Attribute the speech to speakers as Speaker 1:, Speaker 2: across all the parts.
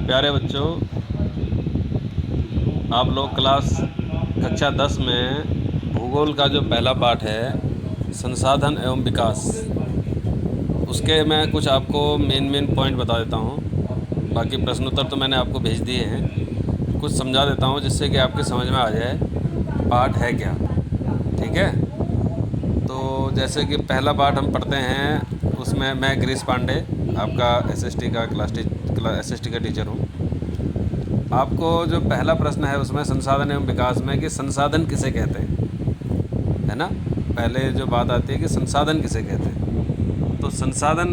Speaker 1: प्यारे बच्चों, आप लोग क्लास कक्षा 10 में भूगोल का जो पहला पाठ है संसाधन एवं विकास, उसके मैं कुछ आपको मेन पॉइंट बता देता हूँ। बाकी प्रश्नोत्तर तो मैंने आपको भेज दिए हैं, कुछ समझा देता हूँ जिससे कि आपके समझ में आ जाए पाठ है क्या। ठीक है, तो जैसे कि पहला पाठ हम पढ़ते हैं, उसमें मैं गिरीश पांडे आपका एसएसटी का टीचर हूँ। आपको जो पहला प्रश्न है उसमें संसाधन एवं विकास में कि संसाधन किसे कहते हैं, है ना। पहले जो बात आती है कि संसाधन किसे कहते हैं, तो संसाधन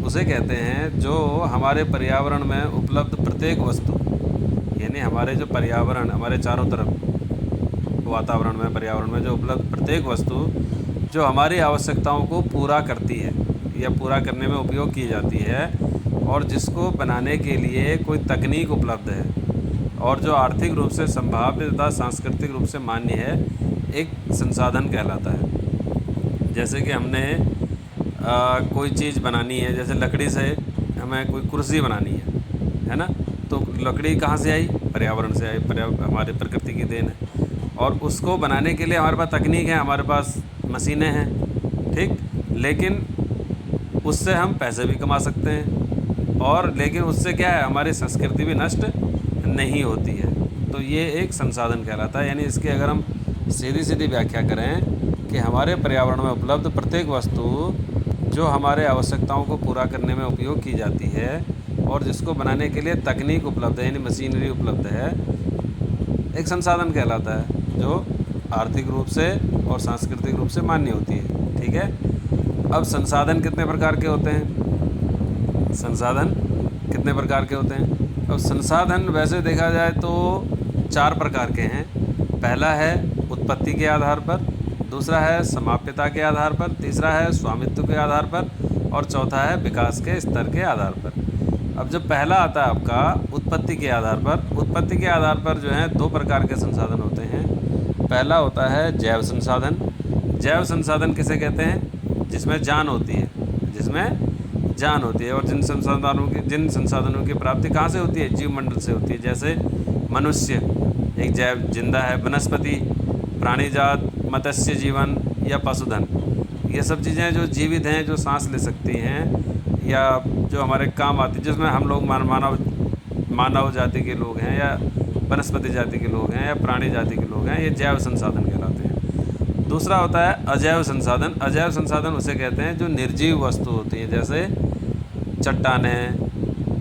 Speaker 1: उसे कहते हैं जो हमारे पर्यावरण में उपलब्ध प्रत्येक वस्तु, यानी हमारे जो पर्यावरण, हमारे चारों तरफ वातावरण में, पर्यावरण में जो उपलब्ध प्रत्येक वस्तु जो हमारी आवश्यकताओं को पूरा करती है या पूरा करने में उपयोग की जाती है और जिसको बनाने के लिए कोई तकनीक उपलब्ध है और जो आर्थिक रूप से संभाव्य तथा सांस्कृतिक रूप से मान्य है, एक संसाधन कहलाता है। जैसे कि हमने कोई चीज़ बनानी है, जैसे लकड़ी से हमें कोई कुर्सी बनानी है ना, तो लकड़ी कहाँ से आई? पर्यावरण से आई, हमारे प्रकृति की देन है। और उसको बनाने के लिए हमारे पास तकनीक है, हमारे पास मशीनें हैं, ठीक। लेकिन उससे हम पैसे भी कमा सकते हैं और लेकिन उससे क्या है, हमारी संस्कृति भी नष्ट नहीं होती है। तो ये एक संसाधन कहलाता है। यानी इसकी अगर हम सीधी व्याख्या करें कि हमारे पर्यावरण में उपलब्ध प्रत्येक वस्तु जो हमारे आवश्यकताओं को पूरा करने में उपयोग की जाती है और जिसको बनाने के लिए तकनीक उपलब्ध है, यानी मशीनरी उपलब्ध है, एक संसाधन कहलाता है जो आर्थिक रूप से और सांस्कृतिक रूप से मान्य होती है। ठीक है, अब संसाधन कितने प्रकार के होते हैं? संसाधन कितने प्रकार के होते हैं? अब संसाधन वैसे देखा जाए तो 4 प्रकार के हैं। पहला है उत्पत्ति के आधार पर, दूसरा है समाप्यता के आधार पर, तीसरा है स्वामित्व के आधार पर और चौथा है विकास के स्तर के आधार पर। अब जब पहला आता है आपका उत्पत्ति के आधार पर, उत्पत्ति के आधार पर जो है 2 प्रकार के संसाधन होते हैं। पहला होता है जैव संसाधन। जैव संसाधन किसे कहते हैं? जिसमें जान होती है, जिसमें जान होती है। और जिन संसाधनों की प्राप्ति कहाँ से होती है? जीवमंडल से होती है। जैसे मनुष्य एक जैव जिंदा है, वनस्पति, प्राणीजात, मत्स्य जीवन या पशुधन, ये सब चीज़ें जो जीवित हैं, जो सांस ले सकती हैं या जो हमारे काम आती है, जिसमें हम लोग मानव जाति के लोग हैं या वनस्पति जाति के लोग हैं या प्राणी जाति के लोग हैं, ये जैव संसाधन कहलाते हैं। दूसरा होता है अजैव संसाधन। अजैव संसाधन उसे कहते हैं जो निर्जीव वस्तु होती हैं, जैसे चट्टानें,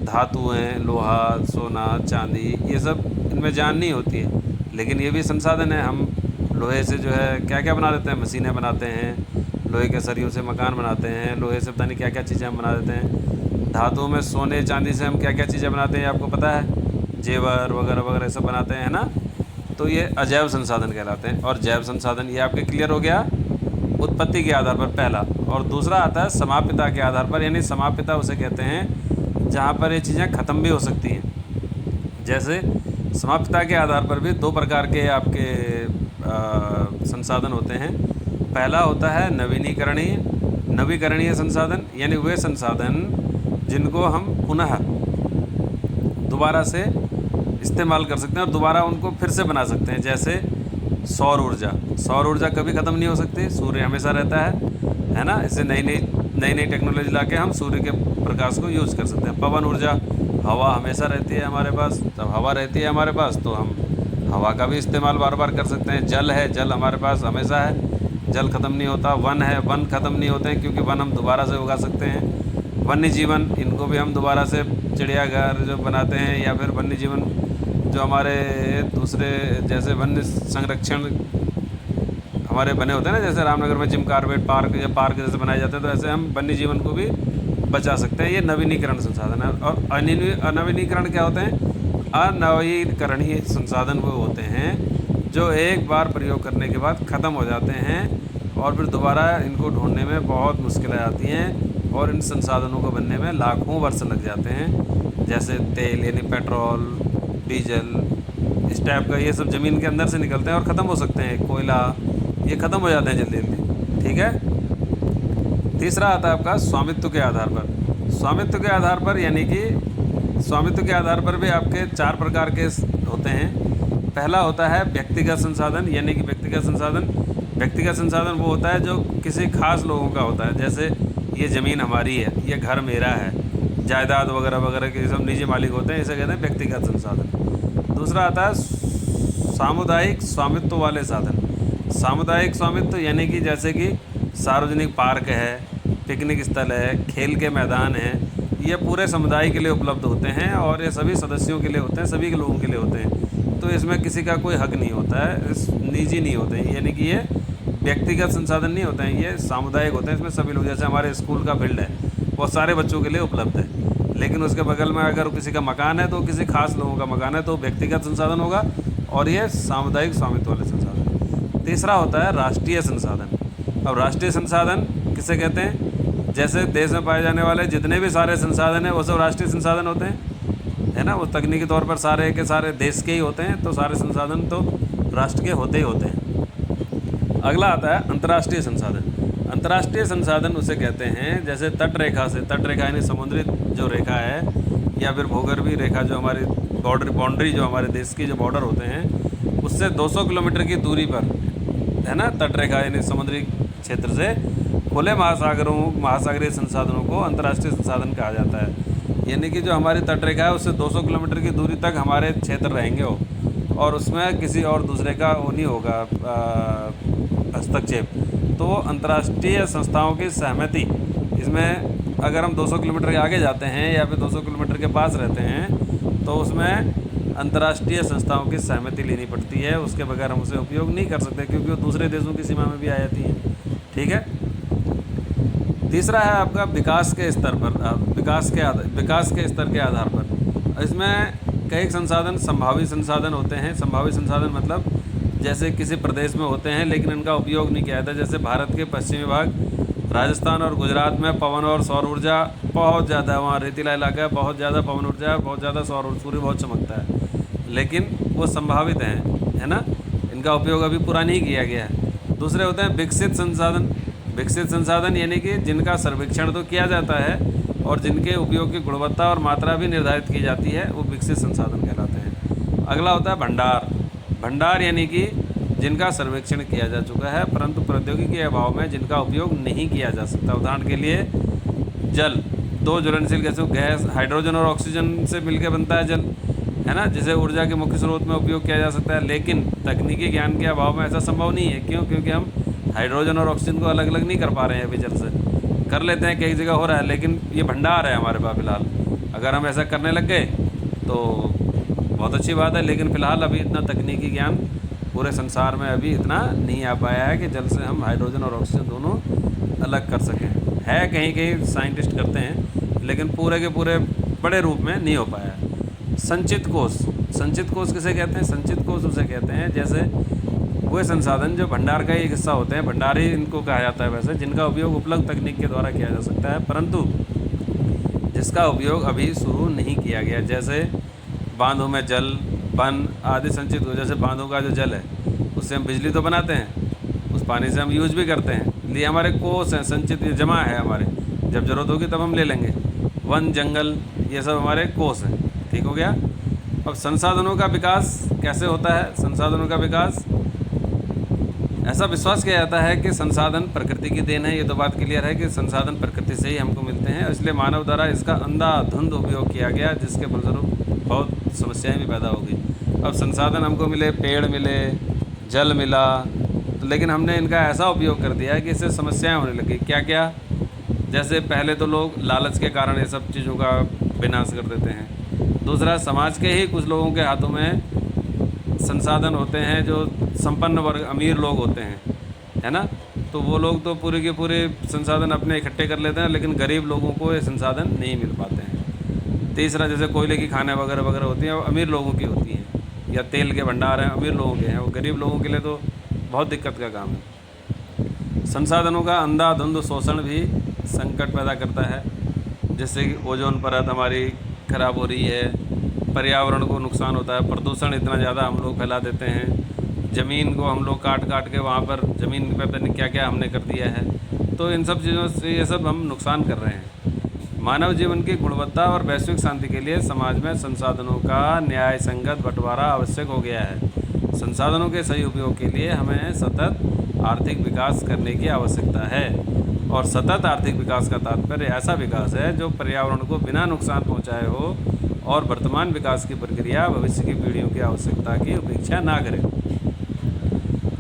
Speaker 1: धातुएं, लोहा, सोना, चांदी, ये सब, इनमें जान नहीं होती है लेकिन ये भी संसाधन है। हम लोहे से जो है क्या क्या बना देते हैं? मशीनें बनाते हैं, लोहे के सरियों से मकान बनाते हैं, लोहे से पता नहीं क्या क्या चीज़ें हम बना देते हैं। धातुओं में सोने चांदी से हम क्या क्या चीज़ें बनाते हैं, आपको पता है? जेवर वगैरह वगैरह सब बनाते हैं ना। तो ये अजैव संसाधन कहलाते हैं। और जैव संसाधन, ये आपके क्लियर हो गया उत्पत्ति के आधार पर पहला। और दूसरा आता है समाप्यता के आधार पर, यानी समाप्यता उसे कहते हैं जहाँ पर ये चीज़ें ख़त्म भी हो सकती हैं। जैसे समाप्यता के आधार पर भी 2 प्रकार के आपके संसाधन होते हैं। पहला होता है नवीकरणीय संसाधन, यानी वे संसाधन जिनको हम पुनः दोबारा से इस्तेमाल कर सकते हैं और दोबारा उनको फिर से बना सकते हैं। जैसे सौर ऊर्जा कभी ख़त्म नहीं हो सकती, सूर्य हमेशा रहता है ना। इससे नई टेक्नोलॉजी लाके हम सूर्य के प्रकाश को यूज़ कर सकते हैं। पवन ऊर्जा, हवा हमेशा रहती है हमारे पास, जब हवा रहती है हमारे पास तो हम हवा का भी इस्तेमाल बार बार कर सकते हैं। जल है, जल हमारे पास हमेशा है, जल ख़त्म नहीं होता। वन है, वन ख़त्म नहीं होते हैं क्योंकि वन हम दोबारा से उगा सकते हैं। वन्य जीवन, इनको भी हम दोबारा से चिड़ियाघर जो बनाते हैं या फिर वन्य जीवन जो हमारे दूसरे जैसे वन्य संरक्षण हमारे बने होते हैं ना, जैसे रामनगर में जिम कार्बेट पार्क या पार्क जैसे बनाए जाते हैं, तो ऐसे हम वन्य जीवन को भी बचा सकते हैं। ये नवीनीकरण संसाधन है। और अनवीनीकरण क्या होते हैं? अनवीकरणीय संसाधन वो होते हैं जो एक बार प्रयोग करने के बाद ख़त्म हो जाते हैं और फिर दोबारा इनको ढूंढने में बहुत मुश्किलें आती हैं और इन संसाधनों को बनने में लाखों वर्ष लग जाते हैं। जैसे तेल, यानी पेट्रोल, डीजल, इस टाइप का, ये सब ज़मीन के अंदर से निकलते हैं और ख़त्म हो सकते हैं। कोयला, ये ख़त्म हो जाते हैं जल्दी जल्दी। ठीक है। तीसरा आता है आपका स्वामित्व के आधार पर। स्वामित्व के आधार पर यानी कि स्वामित्व के आधार पर भी आपके 4 प्रकार के होते हैं। पहला होता है व्यक्तिगत संसाधन, यानी कि व्यक्तिगत संसाधन वो होता है जो किसी खास लोगों का होता है। जैसे ये ज़मीन हमारी है, ये घर मेरा है, जायदाद वगैरह वगैरह के सब निजी मालिक होते हैं, इसे कहते हैं व्यक्तिगत संसाधन। दूसरा आता है सामुदायिक स्वामित्व वाले साधन। सामुदायिक स्वामित्व यानी कि जैसे कि सार्वजनिक पार्क है, पिकनिक स्थल है, खेल के मैदान हैं, ये पूरे समुदाय के लिए उपलब्ध होते हैं और ये सभी सदस्यों के लिए होते हैं, सभी के लोगों के लिए होते हैं। तो इसमें किसी का कोई हक नहीं होता है, निजी नहीं होते हैं, यानी कि ये व्यक्तिगत संसाधन नहीं होते हैं, ये सामुदायिक होते हैं। इसमें सभी लोग, जैसे हमारे स्कूल का फील्ड है वो सारे बच्चों के लिए उपलब्ध है, लेकिन उसके बगल में अगर किसी का मकान है तो किसी खास लोगों का मकान है तो व्यक्तिगत संसाधन होगा, और ये सामुदायिक स्वामित्व वाले संसाधन। तीसरा होता है राष्ट्रीय संसाधन। अब राष्ट्रीय संसाधन किसे कहते हैं? जैसे देश में पाए जाने वाले जितने भी सारे संसाधन हैं वो सब राष्ट्रीय संसाधन होते हैं, है ना। वो तकनीकी तौर पर सारे के सारे देश के ही होते हैं, तो सारे संसाधन तो राष्ट्र के होते ही होते हैं। अगला आता है अंतर्राष्ट्रीय संसाधन। अंतर्राष्ट्रीय संसाधन उसे कहते हैं जैसे तट रेखा यानी समुद्री जो रेखा है, या फिर भूगर्भीय रेखा जो हमारी बाउंड्री जो हमारे देश की जो बॉर्डर होते हैं उससे 200 किलोमीटर की दूरी पर, है ना, तट रेखा यानी समुद्री क्षेत्र से खुले महासागरीय संसाधनों को अंतर्राष्ट्रीय संसाधन कहा जाता है। यानी कि जो हमारी तट रेखा है उससे 200 किलोमीटर की दूरी तक हमारे क्षेत्र रहेंगे वो, और उसमें किसी और दूसरे का वो नहीं होगा हस्तक्षेप। तो अंतर्राष्ट्रीय संस्थाओं की सहमति, इसमें अगर हम 200 किलोमीटर के आगे जाते हैं या फिर 200 किलोमीटर के पास रहते हैं तो उसमें अंतर्राष्ट्रीय संस्थाओं की सहमति लेनी पड़ती है, उसके बगैर हम उसे उपयोग नहीं कर सकते, क्योंकि वो दूसरे देशों की सीमा में भी आ जाती है। ठीक है। तीसरा है आपका विकास के स्तर पर, विकास के स्तर के आधार पर। इसमें कई संसाधन संभावित संसाधन होते हैं। संभावित संसाधन मतलब जैसे किसी प्रदेश में होते हैं लेकिन इनका उपयोग नहीं किया जाता। जैसे भारत के पश्चिमी भाग, राजस्थान और गुजरात में पवन और सौर ऊर्जा बहुत ज़्यादा है, वहाँ रेतीला इलाका है, बहुत ज़्यादा पवन ऊर्जा है, बहुत ज़्यादा सूर्य बहुत चमकता है, लेकिन वो संभावित हैं, है ना, इनका उपयोग अभी पूरा नहीं किया गया है। दूसरे होते हैं विकसित संसाधन। विकसित संसाधन यानी कि जिनका सर्वेक्षण तो किया जाता है और जिनके उपयोग की गुणवत्ता और मात्रा भी निर्धारित की जाती है, वो विकसित संसाधन कहलाते हैं। अगला होता है भंडार। भंडार यानी कि जिनका सर्वेक्षण किया जा चुका है परंतु प्रौद्योगिकी के अभाव में जिनका उपयोग नहीं किया जा सकता। उदाहरण के लिए जल, 2 ज्वलनशील गैसों, गैस हाइड्रोजन और ऑक्सीजन से मिलकर बनता है जल, है ना, जिसे ऊर्जा के मुख्य स्रोत में उपयोग किया जा सकता है। लेकिन तकनीकी ज्ञान के अभाव में ऐसा संभव नहीं है। क्यों? क्योंकि हम हाइड्रोजन और ऑक्सीजन को अलग अलग नहीं कर पा रहे हैं अभी जल से। कर लेते हैं, कई जगह हो रहा है, लेकिन ये भंडार है हमारे पास फिलहाल। अगर हम ऐसा करने लग गए तो बहुत अच्छी बात है, लेकिन फ़िलहाल अभी इतना तकनीकी ज्ञान पूरे संसार में अभी इतना नहीं आ पाया है कि जल से हम हाइड्रोजन और ऑक्सीजन दोनों अलग कर सकें। है कहीं कहीं साइंटिस्ट करते हैं, लेकिन पूरे के पूरे बड़े रूप में नहीं हो पाया है। संचित कोष। संचित कोष किसे कहते हैं? संचित कोष उसे कहते हैं जैसे वे संसाधन जो भंडार का एक हिस्सा होते हैं, भंडारी इनको कहा जाता है वैसे, जिनका उपयोग उपलब्ध तकनीक के द्वारा किया जा सकता है परंतु जिसका उपयोग अभी शुरू नहीं किया गया। जैसे बांधों में जल, वन आदि संचित हो। जैसे बांधों का जो जल है उससे हम बिजली तो बनाते हैं, उस पानी से हम यूज भी करते हैं, लिए हमारे कोष हैं, संचित जमा है हमारे, जब ज़रूरत होगी तब हम ले लेंगे। वन, जंगल, ये सब हमारे कोष हैं। ठीक हो गया। अब संसाधनों का विकास कैसे होता है? संसाधनों का विकास, ऐसा विश्वास किया जाता है कि संसाधन प्रकृति की देन है। ये तो बात क्लियर है कि संसाधन प्रकृति से ही हमको मिलते हैं, इसलिए मानव द्वारा इसका अंधाधुंध उपयोग किया गया, जिसके फलस्वरूप बहुत समस्याएं भी पैदा हो गई। अब संसाधन हमको मिले, पेड़ मिले, जल मिला, तो लेकिन हमने इनका ऐसा उपयोग कर दिया है कि इससे समस्याएं होने लगी। क्या क्या? जैसे पहले तो लोग लालच के कारण ये सब चीज़ों का विनाश कर देते हैं। दूसरा, समाज के ही कुछ लोगों के हाथों में संसाधन होते हैं, जो संपन्न वर्ग, अमीर लोग होते हैं, है ना, तो वो लोग तो पूरे के पूरे संसाधन अपने इकट्ठे कर लेते हैं, लेकिन गरीब लोगों को ये संसाधन नहीं मिल पाते हैं। तीसरा, जैसे कोयले की खानें वगैरह वगैरह होती हैं, वो अमीर लोगों की होती हैं, या तेल के भंडार हैं, अमीर लोगों के हैं, वो गरीब लोगों के लिए तो बहुत दिक्कत का काम है। संसाधनों का अंधाधुंध शोषण भी संकट पैदा करता है, जिससे कि ओजोन परत हमारी खराब हो रही है, पर्यावरण को नुकसान होता है, प्रदूषण इतना ज़्यादा हम लोग फैला देते हैं, ज़मीन को हम लोग काट काट के वहाँ पर ज़मीन पे पता नहीं क्या क्या हमने कर दिया है, तो इन सब चीज़ों से ये सब हम नुकसान कर रहे हैं। मानव जीवन की गुणवत्ता और वैश्विक शांति के लिए समाज में संसाधनों का न्याय संगत बंटवारा आवश्यक हो गया है। संसाधनों के सही उपयोग के लिए हमें सतत आर्थिक विकास करने की आवश्यकता है। और सतत आर्थिक विकास का तात्पर्य ऐसा विकास है जो पर्यावरण को बिना नुकसान पहुंचाए हो और वर्तमान विकास की प्रक्रिया भविष्य की पीढ़ियों की आवश्यकता की उपेक्षा ना करे।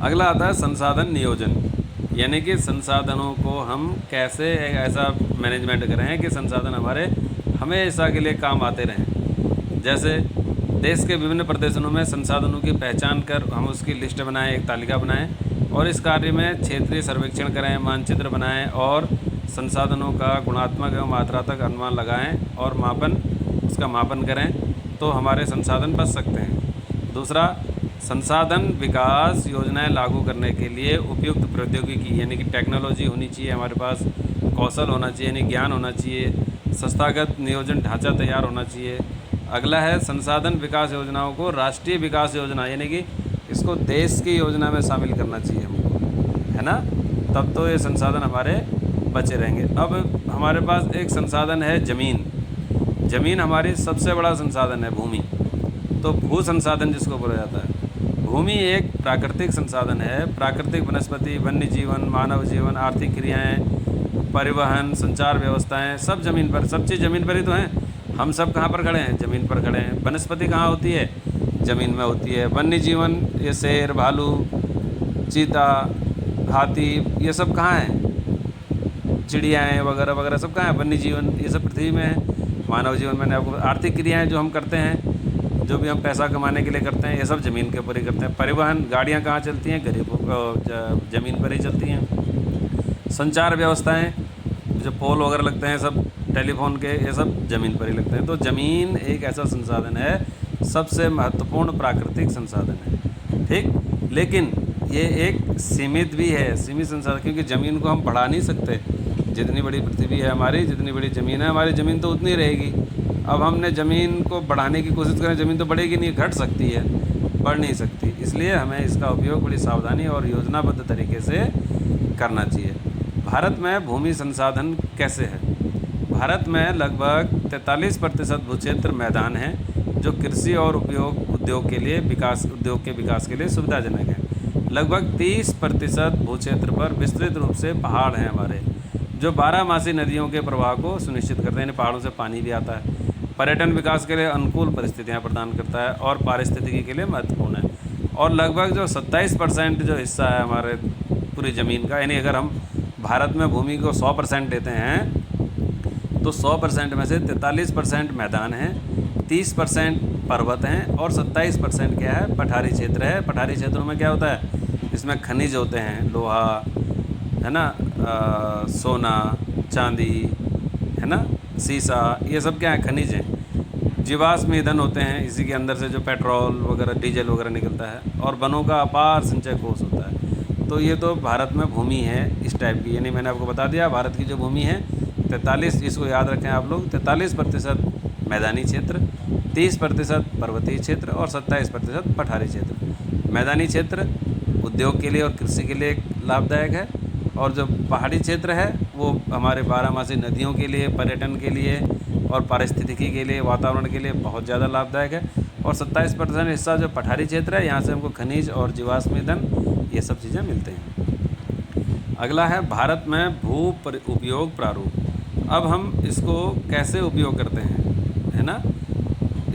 Speaker 1: अगला आता है संसाधन नियोजन, यानी कि संसाधनों को हम कैसे एक ऐसा मैनेजमेंट करें कि संसाधन हमारे हमेशा के लिए काम आते रहें। जैसे देश के विभिन्न प्रदेशों में संसाधनों की पहचान कर हम उसकी लिस्ट बनाएं, एक तालिका बनाएं और इस कार्य में क्षेत्रीय सर्वेक्षण करें, मानचित्र बनाएं और संसाधनों का गुणात्मक एवं मात्रात्मक अनुमान लगाएं और उसका मापन करें तो हमारे संसाधन बच सकते हैं। दूसरा, संसाधन विकास योजनाएं लागू करने के लिए उपयुक्त प्रौद्योगिकी यानी कि टेक्नोलॉजी होनी चाहिए, हमारे पास कौशल होना चाहिए यानी ज्ञान होना चाहिए, संस्थागत नियोजन ढांचा तैयार होना चाहिए। अगला है संसाधन विकास योजनाओं को राष्ट्रीय विकास योजना यानी कि इसको देश की योजना में शामिल करना चाहिए हमको, है ना, तब तो ये संसाधन हमारे बचे रहेंगे। अब हमारे पास एक संसाधन है ज़मीन। ज़मीन हमारी सबसे बड़ा संसाधन है, भूमि। तो भू संसाधन जिसको बोला जाता है। भूमि एक प्राकृतिक संसाधन है। प्राकृतिक वनस्पति, वन्य जीवन, मानव जीवन, आर्थिक क्रियाएं, परिवहन, संचार व्यवस्थाएं सब ज़मीन पर, सब चीज़ ज़मीन पर ही तो हैं। हम सब कहाँ पर खड़े हैं? ज़मीन पर खड़े हैं। वनस्पति कहाँ होती है? ज़मीन में होती है। वन्य जीवन, ये शेर, भालू, चीता, हाथी, ये सब कहाँ हैं? चिड़ियाएँ वगैरह वगैरह सब कहाँ हैं? वन्य जीवन ये सब पृथ्वी में है। मानव जीवन मैंने आपको, आर्थिक क्रियाएँ जो हम करते हैं, जो भी हम पैसा कमाने के लिए करते हैं, ये सब ज़मीन के ऊपर ही करते हैं। परिवहन, गाड़ियाँ कहाँ चलती हैं? ज़मीन पर ही चलती हैं। संचार व्यवस्थाएं, जो पोल वगैरह लगते हैं सब टेलीफोन के, ये सब ज़मीन पर ही लगते हैं। तो ज़मीन एक ऐसा संसाधन है, सबसे महत्वपूर्ण प्राकृतिक संसाधन है, ठीक। लेकिन ये एक सीमित भी है, सीमित संसाधन, क्योंकि ज़मीन को हम बढ़ा नहीं सकते। जितनी बड़ी पृथ्वी है हमारी, जितनी बड़ी ज़मीन है हमारी, ज़मीन तो उतनी रहेगी। अब हमने ज़मीन को बढ़ाने की कोशिश करें, ज़मीन तो बढ़ेगी नहीं, घट सकती है, बढ़ नहीं सकती। इसलिए हमें इसका उपयोग बड़ी सावधानी और योजनाबद्ध तरीके से करना चाहिए। भारत में भूमि संसाधन कैसे है? भारत में लगभग 43% भूक्षेत्र मैदान है जो कृषि और उद्योग के विकास के लिए सुविधाजनक है। लगभग 30% भूक्षेत्र पर विस्तृत रूप से पहाड़ हैं हमारे, जो 12मासी नदियों के प्रवाह को सुनिश्चित करते हैं। पहाड़ों से पानी भी आता है। पर्यटन विकास के लिए अनुकूल परिस्थितियां प्रदान करता है और पारिस्थितिकी के लिए महत्वपूर्ण है। और लगभग जो 27% जो हिस्सा है हमारे पूरी ज़मीन का, यानी अगर हम भारत में भूमि को 100% देते हैं तो 100% में से 43% मैदान है, 30% पर्वत हैं और 27% क्या है? पठारी क्षेत्र है। पठारी क्षेत्रों में क्या होता है? इसमें खनिज होते हैं, लोहा है ना, सोना, चांदी है ना, सीसा, ये सब क्या है? खनिज हैं। जीवाश्म ईंधन होते हैं, इसी के अंदर से जो पेट्रोल वगैरह, डीजल वगैरह निकलता है। और वनों का अपार संचय कोष होता है। तो ये तो भारत में भूमि है इस टाइप की, यानी मैंने आपको बता दिया भारत की जो भूमि है 43, इसको याद रखें आप लोग, 43% मैदानी क्षेत्र, 30% पर्वतीय क्षेत्र और 27% पठारी क्षेत्र। मैदानी क्षेत्र उद्योग के लिए और कृषि के लिए लाभदायक है, और जो पहाड़ी क्षेत्र है वो हमारे 12मासी नदियों के लिए, पर्यटन के लिए और पारिस्थितिकी के लिए, वातावरण के लिए बहुत ज़्यादा लाभदायक है। और 27% हिस्सा जो पठारी क्षेत्र है, यहाँ से हमको खनिज और जीवाश्म ईंधन ये सब चीज़ें मिलते हैं। अगला है भारत में भू उपयोग प्रारूप। अब हम इसको कैसे उपयोग करते हैं, है ना।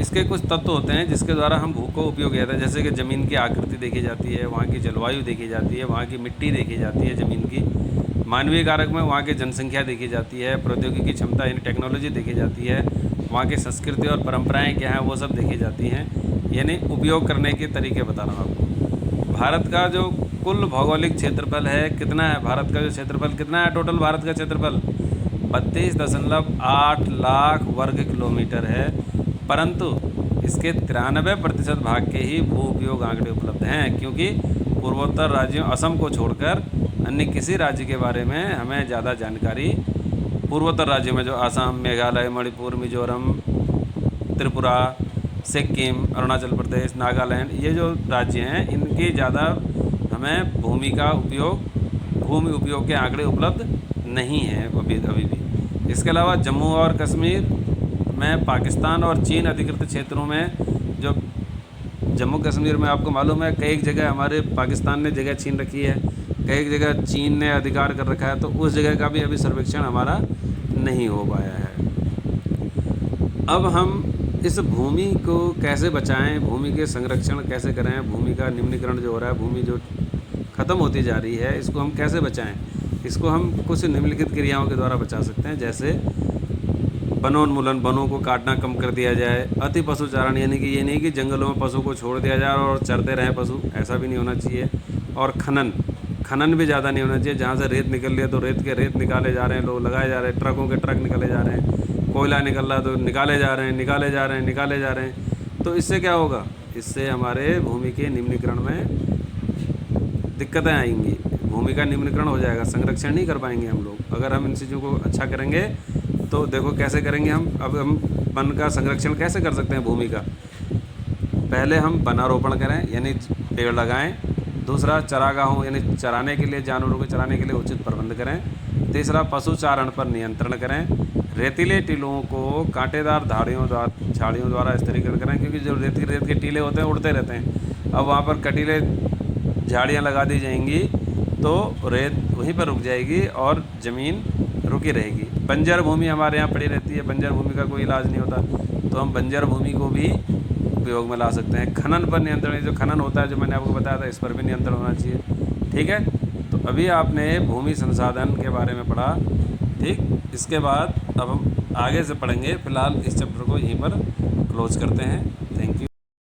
Speaker 1: इसके कुछ तत्व होते हैं जिसके द्वारा हम भू को उपयोग किया जाता है। जैसे कि ज़मीन की आकृति देखी जाती है, वहाँ की जलवायु देखी जाती है, वहाँ की मिट्टी देखी जाती है ज़मीन की। मानवीय कारक में वहाँ की जनसंख्या देखी जाती है, प्रौद्योगिकी क्षमता यानी टेक्नोलॉजी देखी जाती है, वहाँ की संस्कृति और परंपराएं क्या हैं वो सब देखी जाती हैं। यानी उपयोग करने के तरीके बता रहा हूँ आपको। भारत का जो कुल भौगोलिक क्षेत्रफल है कितना है? भारत का जो क्षेत्रफल कितना है? टोटल भारत का क्षेत्रफल 32.8 लाख वर्ग किलोमीटर है, परंतु इसके 93% भाग के ही भू उपयोग आंकड़े उपलब्ध हैं, क्योंकि पूर्वोत्तर राज्यों असम को छोड़कर अन्य किसी राज्य के बारे में हमें ज़्यादा जानकारी, पूर्वोत्तर राज्यों में जो असम, मेघालय, मणिपुर, मिजोरम, त्रिपुरा, सिक्किम, अरुणाचल प्रदेश, नागालैंड, ये जो राज्य हैं इनकी ज़्यादा हमें भूमि उपयोग के आंकड़े उपलब्ध नहीं हैं अभी भी। इसके अलावा जम्मू और कश्मीर में पाकिस्तान और चीन अधिकृत क्षेत्रों में, जो जम्मू कश्मीर में आपको मालूम है कई जगह हमारे पाकिस्तान ने जगह छीन रखी है, कई जगह चीन ने अधिकार कर रखा है, तो उस जगह का भी अभी सर्वेक्षण हमारा नहीं हो पाया है। अब हम इस भूमि को कैसे बचाएं, भूमि के संरक्षण कैसे करें, भूमि का निम्नीकरण जो हो रहा है, भूमि जो ख़त्म होती जा रही है, इसको हम कैसे बचाएं। इसको हम कुछ निम्नलिखित क्रियाओं के द्वारा बचा सकते हैं, जैसे वनोन्मूलन, वनों को काटना कम कर दिया जाए। अति पशुचारण, यानी कि ये नहीं कि जंगलों में पशु को छोड़ दिया जाए और चरते रहें पशु, ऐसा भी नहीं होना चाहिए। और खनन भी ज़्यादा नहीं होना चाहिए। जहाँ से रेत निकल रही है तो रेत निकाले जा रहे हैं, लोग लगाए जा रहे हैं, ट्रकों के ट्रक निकाले जा रहे हैं, कोयला निकल रहा है तो निकाले जा रहे हैं। तो इससे क्या होगा, इससे हमारे भूमि के निम्नीकरण में दिक्कतें आएंगी, भूमि का निम्नीकरण हो जाएगा, संरक्षण नहीं कर पाएंगे हम लोग। अगर हम इन चीज़ों को अच्छा करेंगे तो देखो कैसे करेंगे हम। अब हम वन का संरक्षण कैसे कर सकते हैं भूमि का। पहले हम वनारोपण करें, यानी पेड़ लगाएं। दूसरा, चरागाहों यानी चराने के लिए, जानवरों को चराने के लिए उचित प्रबंध करें। तीसरा, पशुचारण पर नियंत्रण करें। रेतीले टीलों को कांटेदार झाड़ियों द्वारा स्थिरीकरण करें, क्योंकि जो रेत के टीले होते हैं उड़ते रहते हैं। अब वहाँ पर कटीले झाड़ियाँ लगा दी जाएंगी तो रेत वहीं पर रुक जाएगी और ज़मीन रुकी रहेगी। बंजर भूमि हमारे यहाँ पड़ी रहती है, बंजर भूमि का कोई इलाज नहीं होता, तो हम बंजर भूमि को भी उपयोग में ला सकते हैं। खनन पर नियंत्रण, जो खनन होता है जो मैंने आपको बताया था, इस पर भी नियंत्रण होना चाहिए। ठीक है, तो अभी आपने भूमि संसाधन के बारे में पढ़ा। ठीक, इसके बाद अब हम आगे से पढ़ेंगे। फ़िलहाल इस चैप्टर को यहीं पर क्लोज करते हैं।